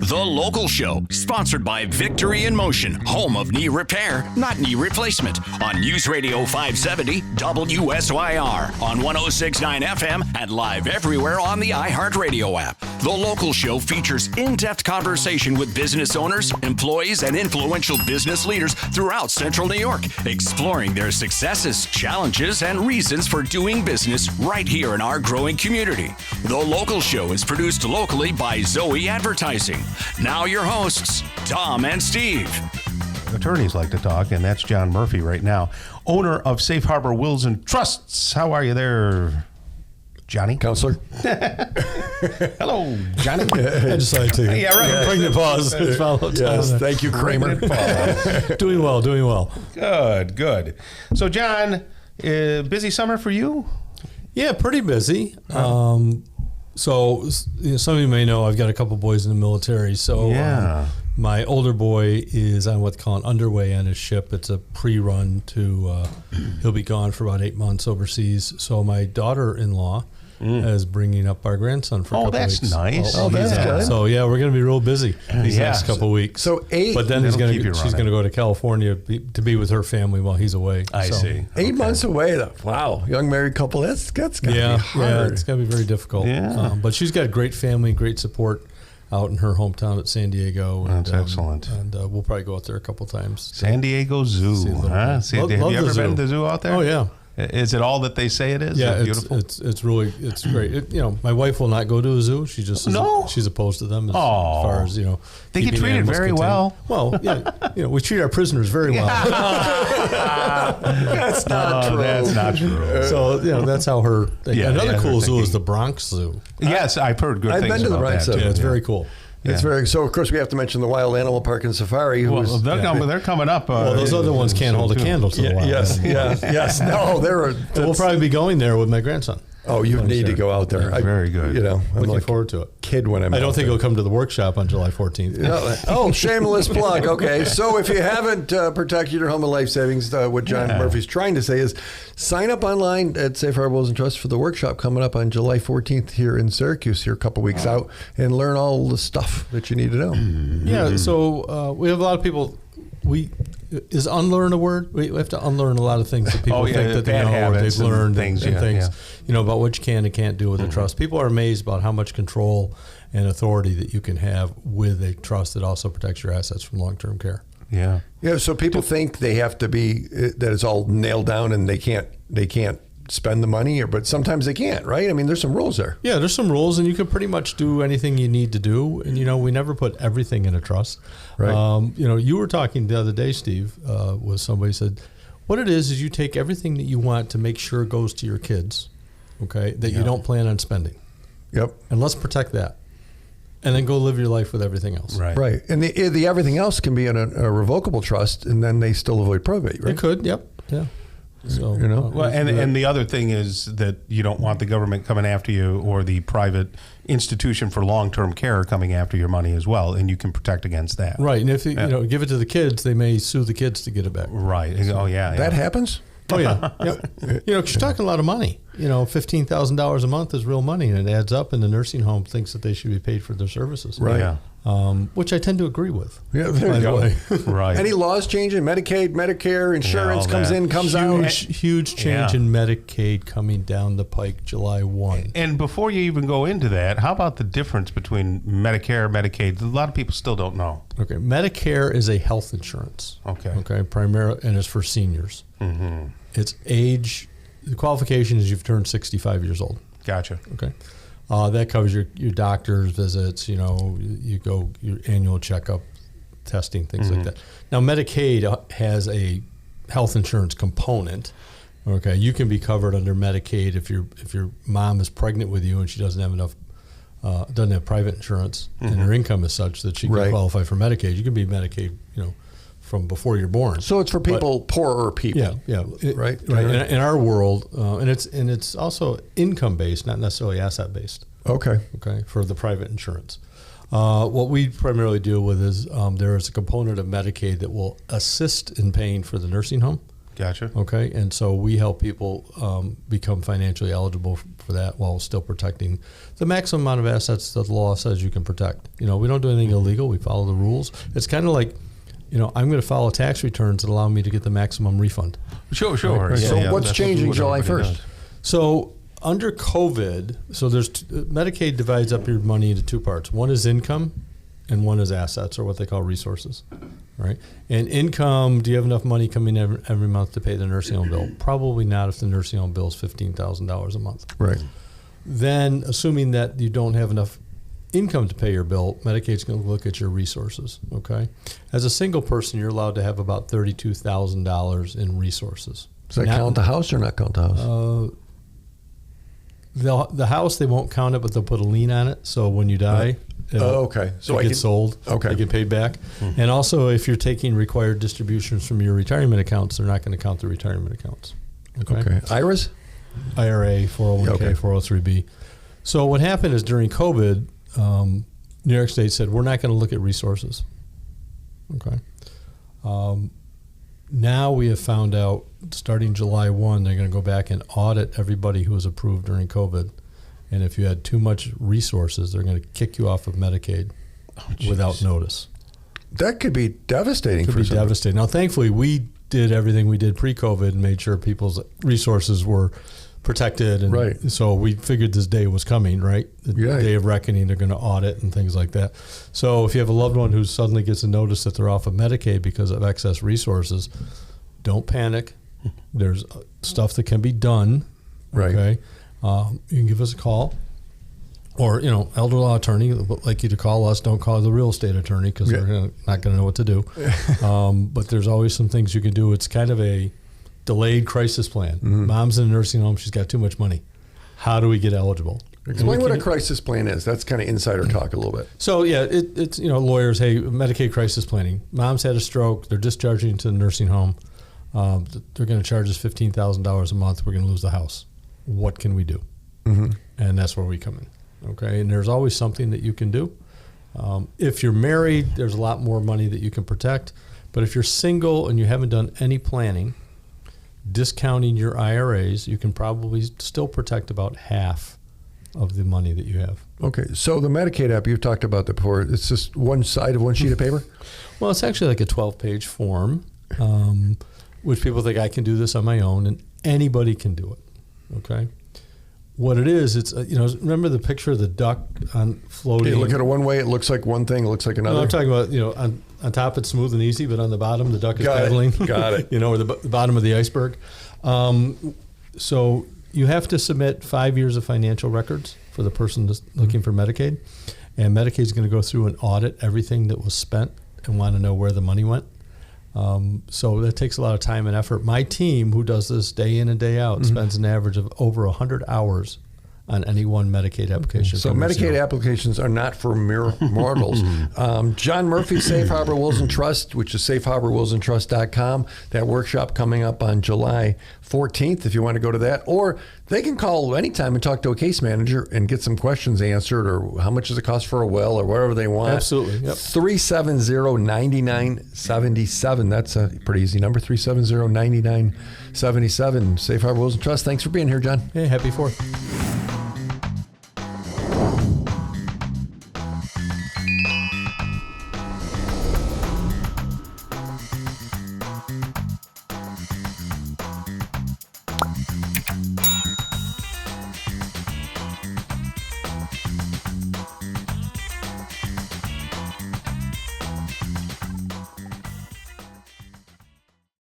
The Local Show, sponsored by Victory in Motion, home of knee repair, not knee replacement, on News Radio 570 WSYR, on 106.9 FM, and live everywhere on the iHeartRadio app. The Local Show features in-depth conversation with business owners, employees, and influential business leaders throughout Central New York, exploring their successes, challenges, and reasons for doing business right here in our growing community. The Local Show is produced locally by Zoe Advertising. Now your hosts, Tom and Steve. Attorneys like to talk, and that's John Murphy right now, owner of Safe Harbor Wills and Trusts. How are you there, Johnny? Counselor. Hello, Johnny. I decided to. Yeah, right. Pregnant pause. Yes, thank you, Kramer. Doing well. Good. So, John, busy summer for you? Yeah, pretty busy. So, some of you may know I've got a couple boys in the military. So, my older boy is on what's called underway on his ship. It's a pre-run to, he'll be gone for about 8 months overseas. So, my daughter-in-law is bringing up our grandson for a couple weeks. Oh, that's nice. That's good. So, yeah, we're going to be real busy these next couple weeks. So, 8. But then she's going to go to California to be with her family while he's away. I see. 8 months away, though. Wow. Young married couple. That's got to be hard. Yeah, it's going to be very difficult. Yeah. But she's got great family, great support out in her hometown at San Diego. That's excellent. And we'll probably go out there a couple times. San Diego Zoo, huh? Have you ever been to the zoo out there? Oh, yeah. Is it all that they say it is? Yeah, is it beautiful? It's great. My wife will not go to a zoo. She just she's opposed to them as far as They get treated very well. Well, we treat our prisoners very well. That's not true. That's not true. So that's how her. Another cool zoo is the Bronx Zoo. Yes, I've heard good things about that. Zoo. Yeah, it's very cool. It's so. Of course, we have to mention the Wild Animal Park and Safari. They're coming up. Well, those other ones can't hold a candle to the wild. Yes. No, we'll probably be going there with my grandson. Oh, you need to go out there. Very good. I'm looking forward to it. Kid when I don't think he'll come to the workshop on July 14th. Shameless plug. Okay, so if you haven't protected your home and life savings, what John Murphy's trying to say is sign up online at Safe Harbor Wills and Trusts for the workshop coming up on July 14th here in Syracuse, here a couple weeks out, and learn all the stuff that you need to know. Yeah, so we have a lot of people. Is unlearn a word? We have to unlearn a lot of things that people think that they know or they've learned things about what you can and can't do with a trust. People are amazed about how much control and authority that you can have with a trust that also protects your assets from long-term care. Yeah. So people think they have to be that it's all nailed down and they can't spend the money, but sometimes they can't, right? I mean, there's some rules there. Yeah, there's some rules, and you can pretty much do anything you need to do. And we never put everything in a trust. Right. You were talking the other day, Steve, with somebody said, what it is you take everything that you want to make sure goes to your kids, okay, that you don't plan on spending. Yep. And let's protect that. And then go live your life with everything else. Right. And the everything else can be in a revocable trust, and then they still avoid probate, right? It could. Yep. Yeah. So, and the other thing is that you don't want the government coming after you or the private institution for long-term care coming after your money as well, and you can protect against that. Right, and if you give it to the kids, they may sue the kids to get it back. Right. So, that happens. Oh yeah. Yep. Because you're talking a lot of money. $15,000 a month is real money, and it adds up. And the nursing home thinks that they should be paid for their services. Right. Yeah. Which I tend to agree with. Yeah, there you go. Right. Any laws changing? Medicaid, Medicare, insurance comes in, comes out. Huge change in Medicaid coming down the pike July 1. And before you even go into that, how about the difference between Medicare, Medicaid? A lot of people still don't know. Okay, Medicare is a health insurance. Okay, primarily, and it's for seniors. Mm-hmm. It's age. The qualification is you've turned 65 years old. Gotcha. Okay. That covers your doctor's visits, you go your annual checkup, testing, things like that. Now, Medicaid has a health insurance component. Okay, you can be covered under Medicaid if your mom is pregnant with you and she doesn't have private insurance and her income is such that she can qualify for Medicaid. You can be Medicaid, from before you're born. So it's for people, poorer people. Yeah. Right. In our world, and it's also income based, not necessarily asset based. Okay. For the private insurance. What we primarily deal with is there is a component of Medicaid that will assist in paying for the nursing home. Gotcha. Okay, and so we help people become financially eligible for that while still protecting the maximum amount of assets that the law says you can protect. We don't do anything illegal. We follow the rules. It's kind of like, I'm going to file tax returns that allow me to get the maximum refund. Sure. Right. Yeah, So what's that's changing what July everybody 1st? does. So under COVID, there's Medicaid divides up your money into two parts. One is income, and one is assets, or what they call resources, right? And income, do you have enough money coming every month to pay the nursing home bill? Probably not if the nursing home bill is $15,000 a month. Right. Then, assuming that you don't have enough income to pay your bill, Medicaid's going to look at your resources, okay? As a single person, you're allowed to have about $32,000 in resources. Does that count the house or not count the house? The house, they won't count it, but they'll put a lien on it. So when you die, okay. So it gets sold. Okay. They get paid back. Mm-hmm. And also, if you're taking required distributions from your retirement accounts, they're not going to count the retirement accounts. Okay. IRAs? IRA, 401k, Okay. 403b. So what happened is during COVID, New York State said, we're not going to look at resources. Okay. Now we have found out, starting July 1, they're going to go back and audit everybody who was approved during COVID. And if you had too much resources, they're going to kick you off of Medicaid without notice. That could be devastating. Could be devastating. Now, thankfully, we did everything we did pre-COVID and made sure people's resources were protected. And right. So we figured this day was coming, right? The day of reckoning, they're going to audit and things like that. So if you have a loved one who suddenly gets a notice that they're off of Medicaid because of excess resources, don't panic. There's stuff that can be done. Right. Okay. You can give us a call. Or, elder law attorney would like you to call us. Don't call the real estate attorney because they're not going to know what to do. But there's always some things you can do. It's kind of a delayed crisis plan. Mm-hmm. Mom's in a nursing home. She's got too much money. How do we get eligible? Explain what a crisis plan is. That's kind of insider talk a little bit. So, it's lawyers, hey, Medicaid crisis planning. Mom's had a stroke. They're discharging to the nursing home. They're going to charge us $15,000 a month. We're going to lose the house. What can we do? Mm-hmm. And that's where we come in. Okay, and there's always something that you can do. If you're married, there's a lot more money that you can protect. But if you're single and you haven't done any planning, discounting your IRAs, you can probably still protect about half of the money that you have. Okay, so the Medicaid app, you've talked about that before. It's just one side of one sheet of paper? Well, it's actually like a 12-page form, which people think I can do this on my own, and anybody can do it. Okay. What it is, it's remember the picture of the duck on floating? You look at it one way, it looks like one thing, it looks like another. No, I'm talking about, on top it's smooth and easy, but on the bottom the duck is paddling. Got it. Or the bottom of the iceberg. So you have to submit 5 years of financial records for the person that's looking for Medicaid. And Medicaid's going to go through and audit everything that was spent and want to know where the money went. So that takes a lot of time and effort. My team, who does this day in and day out, spends an average of over 100 hours on any one Medicaid application. So Medicaid applications are not for mere mortals. John Murphy, Safe Harbor Wills and Trust, which is safeharborwillsandtrust.com. That workshop coming up on July 14th, if you want to go to that. Or they can call anytime and talk to a case manager and get some questions answered, or how much does it cost for a well, or whatever they want. Absolutely. Yep. 370-9977. That's a pretty easy number, 370-9977. Safe Harbor Wills and Trust. Thanks for being here, John. Hey, happy 4th.